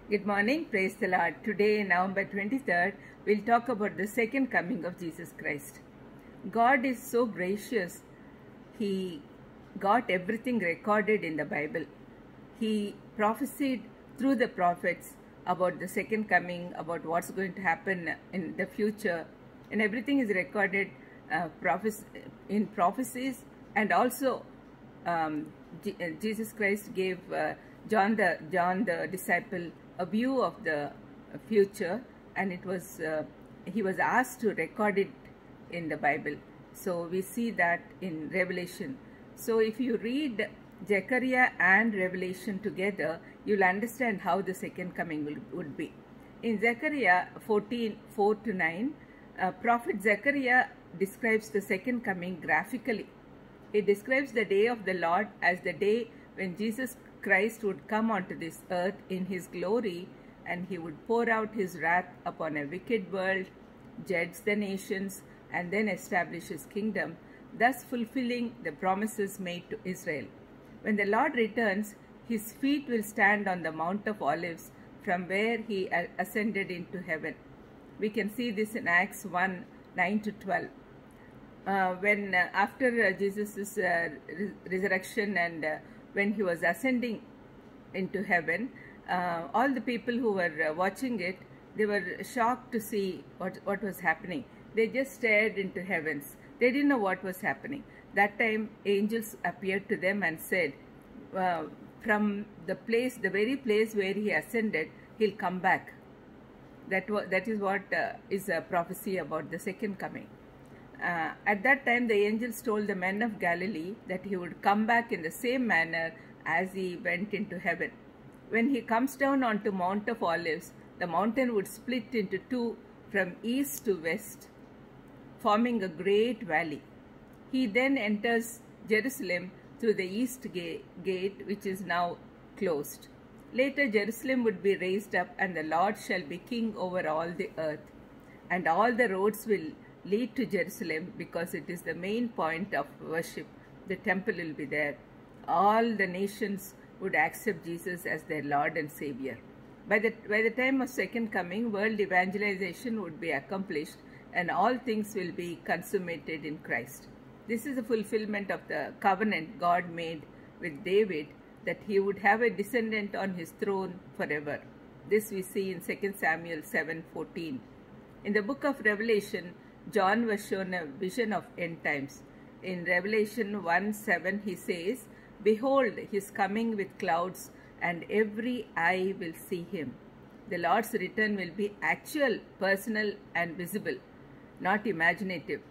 Good morning, praise the Lord. Today, November 23rd, we'll talk about the second coming of Jesus Christ. God is so gracious. He got everything recorded in the Bible. He prophesied through the prophets about the second coming, about what's going to happen in the future, and everything is recorded in prophecies. And also Jesus Christ gave John the disciple a view of the future, and it was he was asked to record it in the Bible. So we see that in Revelation. So if you read Zechariah and Revelation together, you'll understand how the second coming would be. In Zechariah 14:4-9, Prophet Zechariah describes the second coming graphically. He describes the day of the Lord as the day when Jesus Christ would come onto this earth in his glory, and he would pour out his wrath upon a wicked world, judge the nations, and then establish his kingdom, thus fulfilling the promises made to Israel. When the Lord returns, his feet will stand on the Mount of Olives from where he ascended into heaven. We can see this in Acts 1:9-12. When after Jesus' resurrection and when he was ascending into heaven, all the people who were watching it, they were shocked to see what was happening. They just stared into heavens. They didn't know what was happening. That time, angels appeared to them and said, from the very place where he ascended, he'll come back. That is what is a prophecy about the second coming. At that time, the angels told the men of Galilee that he would come back in the same manner as he went into heaven. When he comes down onto Mount of Olives, the mountain would split into two from east to west, forming a great valley. He then enters Jerusalem through the east gate, which is now closed. Later, Jerusalem would be raised up, and the Lord shall be king over all the earth. And all the roads will lead to Jerusalem because it is the main point of worship. The temple will be there. All the nations would accept Jesus as their Lord and Savior. By the time of second coming, world evangelization would be accomplished, and all things will be consummated in Christ. This is a fulfillment of the covenant God made with David, that he would have a descendant on his throne forever. This we see in 2 Samuel 7:14. In the book of Revelation, John was shown a vision of end times. In Revelation 1:7, he says, "Behold, he is coming with clouds, and every eye will see him." The Lord's return will be actual, personal, and visible, not imaginative.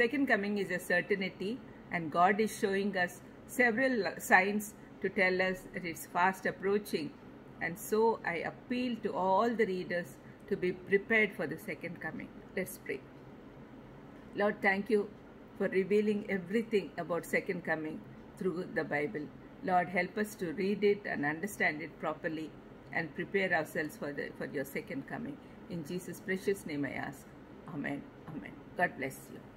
Second coming is a certainty, and God is showing us several signs to tell us that it's fast approaching. And so I appeal to all the readers to be prepared for the second coming. Let's pray. Lord, thank you for revealing everything about second coming through the Bible. Lord, help us to read it and understand it properly and prepare ourselves for your second coming. In Jesus' precious name I ask. Amen. Amen. God bless you.